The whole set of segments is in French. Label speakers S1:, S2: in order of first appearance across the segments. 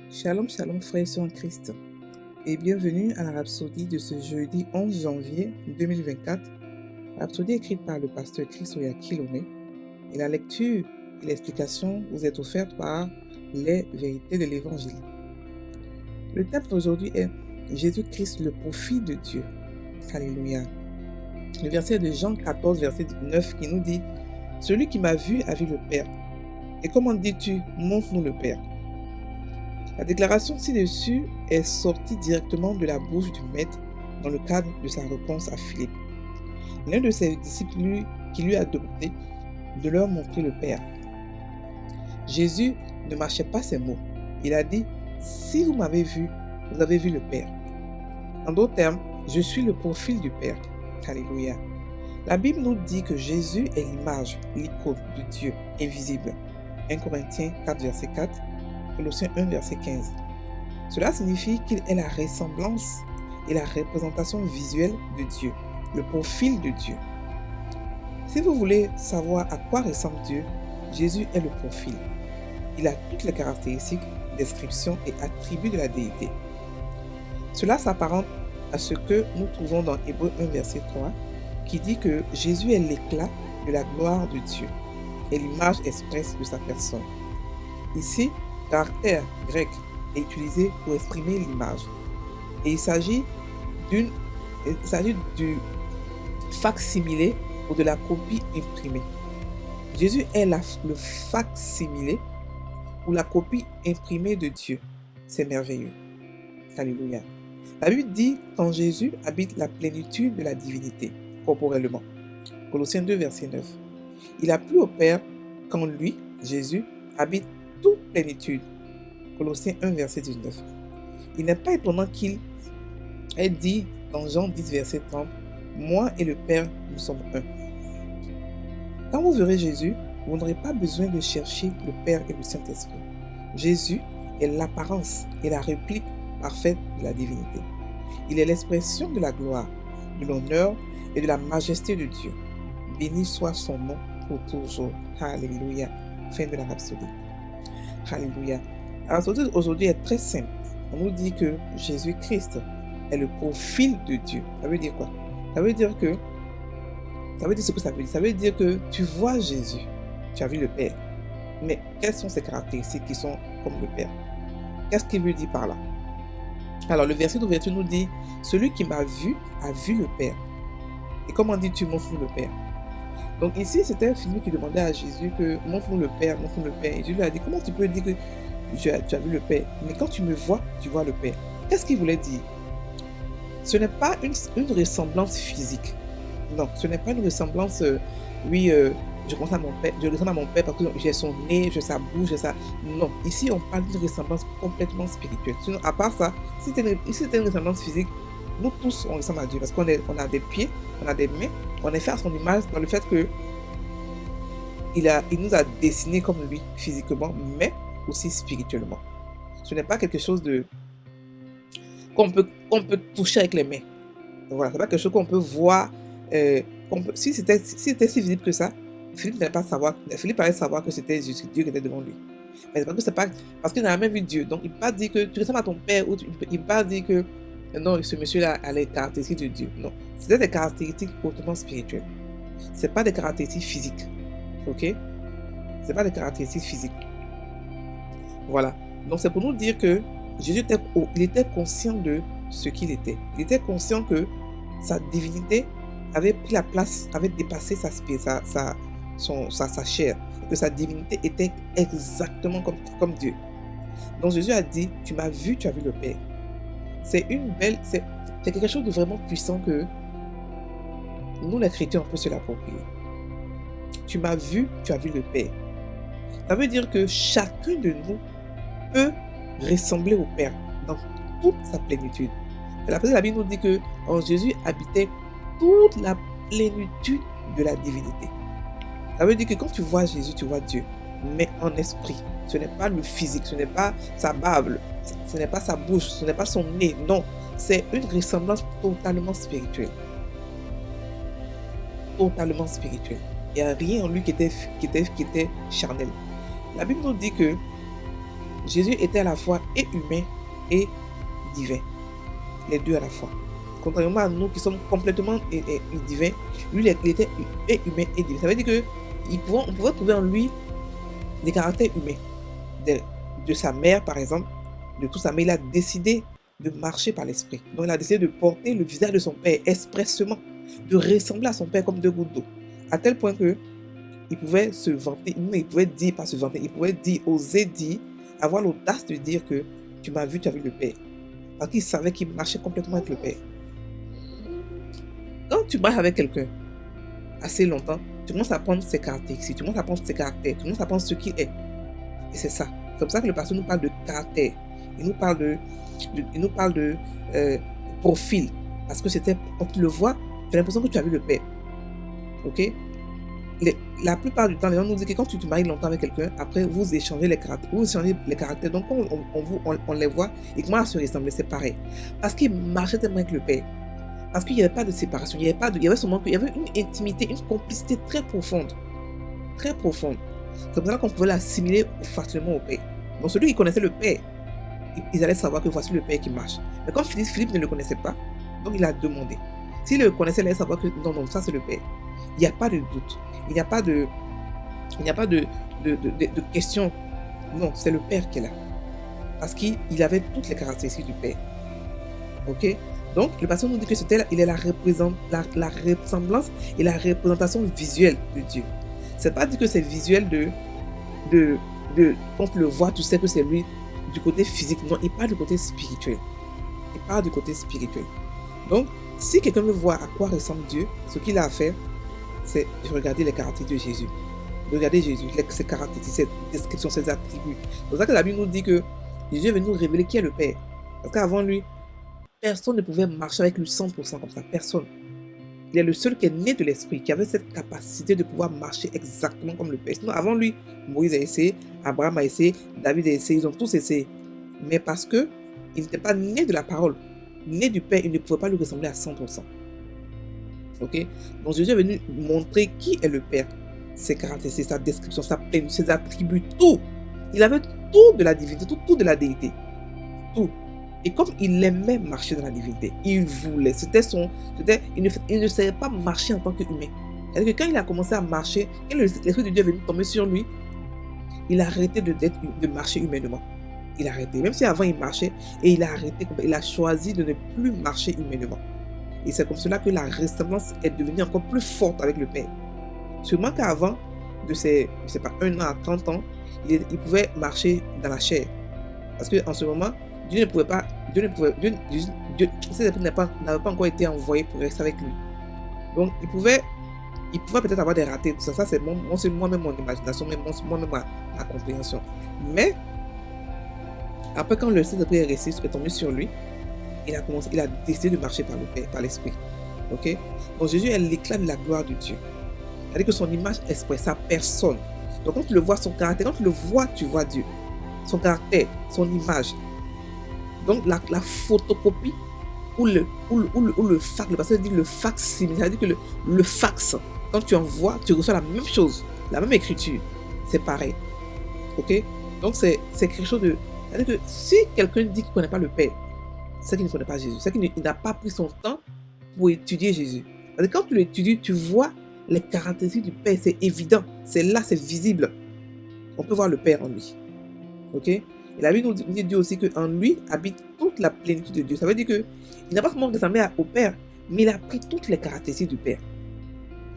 S1: Shalom, shalom, frères et sœurs en Christ, et bienvenue à la rhapsodie de ce jeudi 11 janvier 2024. Rhapsodie écrite par le pasteur Christoya Kilomé, et la lecture et l'explication vous est offerte par les vérités de l'Évangile. Le thème d'aujourd'hui est Jésus-Christ, le profil de Dieu. Alléluia. Le verset de Jean 14, verset 9 qui nous dit « Celui qui m'a vu a vu le Père. Et comment dis-tu, montre-nous le Père ?» La déclaration ci-dessus est sortie directement de la bouche du Maître dans le cadre de sa réponse à Philippe. L'un de ses disciples qui lui a demandé de leur montrer le Père. Jésus ne mâchait pas ses mots. Il a dit « Si vous m'avez vu, vous avez vu le Père. » En d'autres termes, je suis le profil du Père. Alléluia. La Bible nous dit que Jésus est l'image, l'icône de Dieu invisible. 1 Corinthiens 4, verset 4. Colossiens 1, verset 15. Cela signifie qu'il est la ressemblance et la représentation visuelle de Dieu, le profil de Dieu. Si vous voulez savoir à quoi ressemble Dieu, Jésus est le profil. Il a toutes les caractéristiques, descriptions et attributs de la déité. Cela s'apparente à ce que nous trouvons dans Hébreux 1, verset 3, qui dit que Jésus est l'éclat de la gloire de Dieu et l'image expresse de sa personne. Ici, caractère grec est utilisé pour exprimer l'image. Et il s'agit du fac-similé ou de la copie imprimée. Jésus est le fac-similé ou la copie imprimée de Dieu. C'est merveilleux. Alléluia. La Bible dit qu'en Jésus habite la plénitude de la divinité, corporellement. Colossiens 2, verset 9. Il a plu au Père qu'en lui, Jésus, habite toute plénitude. Colossiens 1, verset 19. Il n'est pas étonnant qu'il ait dit dans Jean 10, verset 30, « Moi et le Père, nous sommes un ». Quand vous verrez Jésus, vous n'aurez pas besoin de chercher le Père et le Saint-Esprit. Jésus est l'apparence et la réplique parfaite de la divinité. Il est l'expression de la gloire, de l'honneur et de la majesté de Dieu. Béni soit son nom pour toujours. Alléluia. Fin de la rhapsodie. Alléluia. La rhapsodie aujourd'hui est très simple. On nous dit que Jésus-Christ est le profil de Dieu. Ça veut dire quoi? Ça veut dire ce que ça veut dire. Ça veut dire que tu vois Jésus, tu as vu le Père. Mais quelles sont ses caractéristiques qui sont comme le Père? Qu'est-ce qu'il veut dire par là? Alors le verset d'ouverture nous dit « Celui qui m'a vu a vu le Père. » Et comment dit-tu montre-nous le Père? Donc ici, c'était Philippe qui demandait à Jésus que « Montre-nous le Père, montre-nous le Père. » Et Jésus lui a dit « Comment tu peux dire que tu as vu le Père? Mais quand tu me vois, tu vois le Père. » Qu'est-ce qu'il voulait dire? Ce n'est pas une ressemblance physique. Non, ce n'est pas une ressemblance, je ressemble à mon père parce que j'ai son nez, j'ai sa bouche, j'ai sa... Non, ici on parle d'une ressemblance complètement spirituelle. Sinon, à part ça, si c'était une ressemblance physique, nous tous on ressemble à Dieu parce qu'on a des pieds, on a des mains, on est fait à son image dans le fait que il nous a dessinés comme lui physiquement, mais aussi spirituellement. Ce n'est pas quelque chose qu'on peut toucher avec les mains. Voilà, c'est pas quelque chose qu'on peut voir. Si c'était si visible que ça, Philippe allait savoir que c'était Jésus, Dieu qui était devant lui. Mais c'est pas parce qu'il n'a même vu Dieu. Donc il ne peut pas dire que tu ressembles à ton père, ou il ne peut pas dire que non, ce monsieur-là a les caractéristiques de Dieu. Non, c'était des caractéristiques hautement spirituelles. C'est pas des caractéristiques physiques. Ok? C'est pas des caractéristiques physiques. Voilà. Donc c'est pour nous dire que Jésus était conscient de ce qu'il était. Il était conscient que sa divinité avait pris la place, avait dépassé sa chair, que sa divinité était exactement comme Dieu. Donc Jésus a dit, tu m'as vu, tu as vu le Père. C'est quelque chose de vraiment puissant que nous les chrétiens on peut se l'approprier. Tu m'as vu, tu as vu le Père. Ça veut dire que chacun de nous peut ressembler au Père dans toute sa plénitude. La Bible nous dit que en Jésus habitait toute la plénitude de la divinité. Ça veut dire que quand tu vois Jésus, tu vois Dieu, mais en esprit. Ce n'est pas le physique, ce n'est pas sa barbe, ce n'est pas sa bouche, ce n'est pas son nez. Non, c'est une ressemblance totalement spirituelle. Totalement spirituelle. Il n'y a rien en lui qui était charnel. La Bible nous dit que Jésus était à la fois et humain et divin. Les deux à la fois. Contrairement à nous qui sommes complètement divins, lui il était et humain et divin. Ça veut dire que on pouvait trouver en lui des caractères humains. De sa mère, par exemple, de tout ça, mais il a décidé de marcher par l'esprit. Donc il a décidé de porter le visage de son père expressément, de ressembler à son père comme deux gouttes d'eau. À tel point que il pouvait se vanter, il pouvait dire, pas se vanter, il pouvait dire, oser dire, avoir l'audace de dire que tu m'as vu, tu as vu le Père. Parce qu'il savait qu'il marchait complètement avec le Père. Quand tu marches avec quelqu'un assez longtemps, tu commences à prendre ses caractéristiques, tu commences à prendre ses caractères, tu commences à prendre ce qu'il est. Et c'est ça. C'est comme ça que le pasteur nous parle de caractère. Il nous parle de profil. Parce que quand tu le vois, tu as l'impression que tu as vu le Père. Ok? La plupart du temps, les gens nous disent que quand tu te maries longtemps avec quelqu'un, après vous échangez les caractères. Donc quand on les voit, ils commencent à se ressembler, c'est pareil. Parce qu'ils marchaient tellement avec le Père. Parce qu'il n'y avait pas de séparation, il y avait une intimité, une complicité très profonde. Très profonde. C'est comme ça qu'on pouvait l'assimiler facilement au Père. Donc celui qui connaissait le Père, ils allaient savoir que voici le Père qui marche. Mais comme Philippe ne le connaissait pas, donc il a demandé. S'il le connaissait, il allait savoir que non, ça c'est le Père. Il n'y a pas de doute. Il n'y a pas de question. Non, c'est le Père qui est là. Parce qu'il avait toutes les caractéristiques du Père. Ok? Donc, le pasteur nous dit que il est la ressemblance et la représentation visuelle de Dieu. C'est pas dit que c'est visuel quand tu le vois, tu sais que c'est lui du côté physique. Non, il parle du côté spirituel. Il parle du côté spirituel. Donc, si quelqu'un veut voir à quoi ressemble Dieu, ce qu'il a à faire, c'est de regarder les caractéristiques de Jésus. De regarder Jésus, ses caractéristiques, ses descriptions, ses attributs. C'est pour ça que la Bible nous dit que Jésus est venu nous révéler qui est le Père. Parce qu'avant lui, personne ne pouvait marcher avec lui 100% comme ça. Personne. Il est le seul qui est né de l'esprit, qui avait cette capacité de pouvoir marcher exactement comme le Père. Sinon, avant lui, Moïse a essayé, Abraham a essayé, David a essayé, ils ont tous essayé. Mais parce que il n'était pas né de la parole, né du Père, il ne pouvait pas lui ressembler à 100%. Ok? Donc Jésus est venu montrer qui est le Père, ses caractéristiques, sa description, sa plénitude, ses attributs, tout. Il avait tout de la divinité, tout de la déité. Tout. Et comme il aimait marcher dans la divinité, il voulait, il ne savait pas marcher en tant qu'humain. C'est-à-dire que quand il a commencé à marcher, quand l'Esprit de Dieu est venu tomber sur lui, il a arrêté de marcher humainement. Il a arrêté. Même si avant il marchait, et il a arrêté, il a choisi de ne plus marcher humainement. Et c'est comme cela que la ressemblance est devenue encore plus forte avec le Père. Seulement qu'avant, de ses, je sais pas, 1 an à 30 ans, il pouvait marcher dans la chair. Parce qu'en ce moment, Dieu n'avait pas encore été envoyé pour rester avec lui. Donc, il pouvait peut-être avoir des ratés, tout ça. Ça, c'est moi-même mon imagination, moi-même ma compréhension. Mais, après, quand le Saint-Esprit est tombé sur lui, il a décidé de marcher par le Père, par l'Esprit. Ok? Donc, Jésus est l'éclat de la gloire de Dieu. C'est-à-dire que son image expresse sa personne. Donc, quand tu le vois, son caractère, quand tu le vois, tu vois Dieu. Son caractère, son image. Donc, la photocopie ou le fax, le pasteur dit le fac-simile, c'est-à-dire que le fax, quand tu envoies, tu reçois la même chose, la même écriture. C'est pareil. Ok? Donc, c'est quelque chose de... C'est-à-dire que si quelqu'un dit qu'il ne connaît pas le Père, c'est qu'il ne connaît pas Jésus. C'est qu'il n'a pas pris son temps pour étudier Jésus. Parce que quand tu l'étudies, tu vois les caractéristiques du Père. C'est évident. C'est là, c'est visible. On peut voir le Père en lui. Ok? Et la Bible nous dit aussi qu'en lui habite toute la plénitude de Dieu. Ça veut dire qu'il n'a pas seulement ressemblé au Père, mais il a pris toutes les caractéristiques du Père.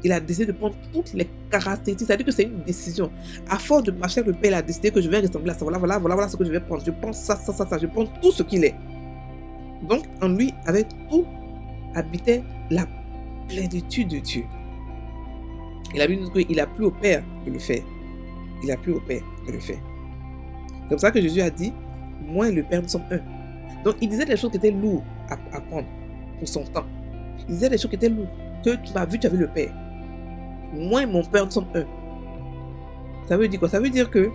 S1: Il a décidé de prendre toutes les caractéristiques. C'est-à-dire que c'est une décision. À force de marcher avec le Père, il a décidé que je vais ressembler à ça. Voilà ce que je vais prendre. Je prends ça. Je prends tout ce qu'il est. Donc, en lui, avec tout, habitait la plénitude de Dieu. Et la Bible nous dit qu'il a plu au Père de le faire. Il a plu au Père de le faire. C'est comme ça que Jésus a dit, moi et le Père, nous sommes un. Donc, il disait des choses qui étaient lourdes à prendre pour son temps. Il disait des choses qui étaient lourdes. Que tu m'as vu, tu as vu le Père. Moi et mon Père, nous sommes un. Ça veut dire quoi? Ça veut dire que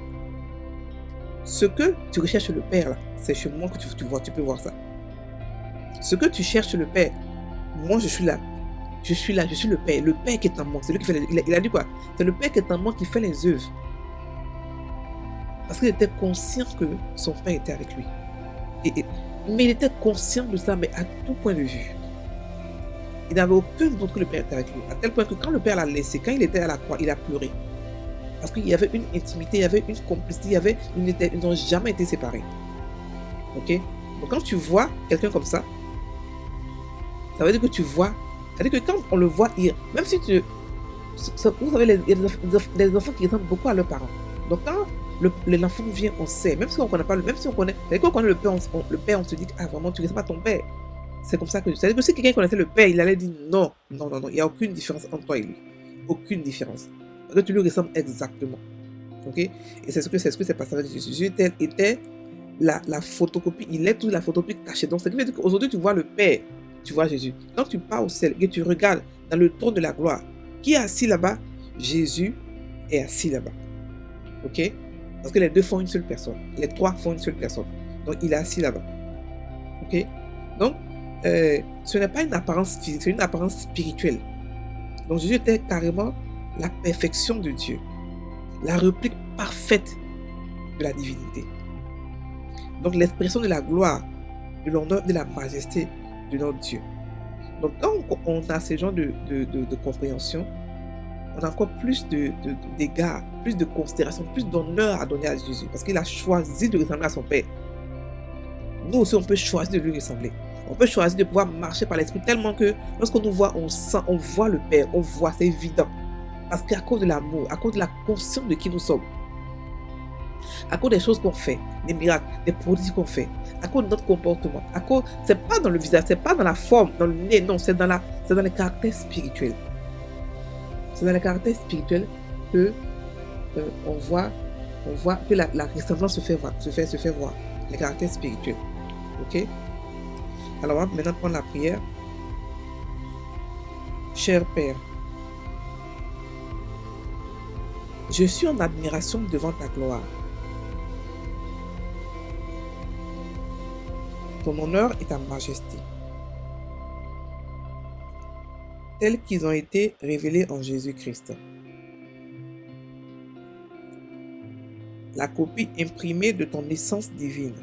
S1: ce que tu recherches le Père, là, c'est chez moi que tu vois, tu peux voir ça. Ce que tu cherches le Père, moi je suis là. Je suis là, je suis le Père. Le Père qui est en moi, c'est lui qui fait il a dit quoi? C'est le Père qui est en moi qui fait les œuvres. Parce qu'il était conscient que son Père était avec lui. Mais il était conscient de ça, mais à tout point de vue. Il n'avait aucun doute que le Père était avec lui. À tel point que quand le Père l'a laissé, quand il était à la croix, il a pleuré. Parce qu'il y avait une intimité, il y avait une complicité, ils n'ont jamais été séparés. Ok? Donc quand tu vois quelqu'un comme ça veut dire que tu vois, ça veut dire que quand on le voit, même si tu... Vous savez, il y a des enfants qui ressemblent beaucoup à leurs parents. Donc quand l'enfant vient, on sait, même si on connaît pas, même si on connaît, quand on connaît le père, on se dit, ah vraiment, tu ne ressembles pas à ton père. C'est comme ça que... C'est-à-dire que si quelqu'un connaissait le père, il allait dire non, non, non, non, il n'y a aucune différence entre toi et lui. Aucune différence. Parce que tu lui ressembles exactement. Ok? Et c'est ce que c'est passé avec Jésus. Jésus était la photocopie, il est toute la photocopie cachée. Donc, c'est ce qui veut dire qu'aujourd'hui, tu vois le Père, tu vois Jésus. Quand tu pars au ciel et que tu regardes dans le trône de la gloire, qui est assis là-bas? Jésus est assis là-bas. Ok? Parce que les deux font une seule personne. Les trois font une seule personne. Donc, il est assis là-bas. Ok? Donc, ce n'est pas une apparence physique, c'est une apparence spirituelle. Donc, Jésus était carrément la perfection de Dieu. La réplique parfaite de la divinité. Donc, l'expression de la gloire, de l'honneur, de la majesté de notre Dieu. Donc, quand on a ce genre de compréhension, on a encore plus d'égards, plus de considération, plus d'honneur à donner à Jésus. Parce qu'il a choisi de ressembler à son Père. Nous aussi, on peut choisir de lui ressembler. On peut choisir de pouvoir marcher par l'Esprit tellement que lorsqu'on nous voit, on sent, on voit le Père, on voit, c'est évident. Parce qu'à cause de l'amour, à cause de la conscience de qui nous sommes, à cause des choses qu'on fait, des miracles, des prodiges qu'on fait, à cause de notre comportement, à cause, c'est pas dans le visage, c'est pas dans la forme, dans le nez, non, c'est dans le caractère spirituel. C'est dans le caractère spirituel que on voit que la ressemblance se fait voir, le caractère spirituel. Ok? Alors, on va maintenant prendre la prière. Cher Père, je suis en admiration devant ta gloire. Ton honneur et ta majesté, tels qu'ils ont été révélés en Jésus-Christ. La copie imprimée de ton essence divine.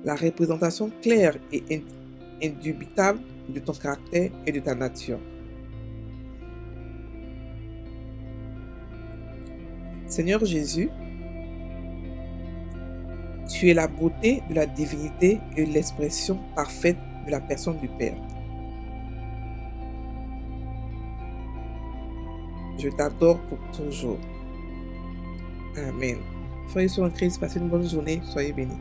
S1: La représentation claire et indubitable de ton caractère et de ta nature. Seigneur Jésus, tu es la beauté de la divinité et l'expression parfaite de la personne du Père. Je t'adore pour toujours. Amen. Frères et sœurs en Christ, passez une bonne journée. Soyez bénis.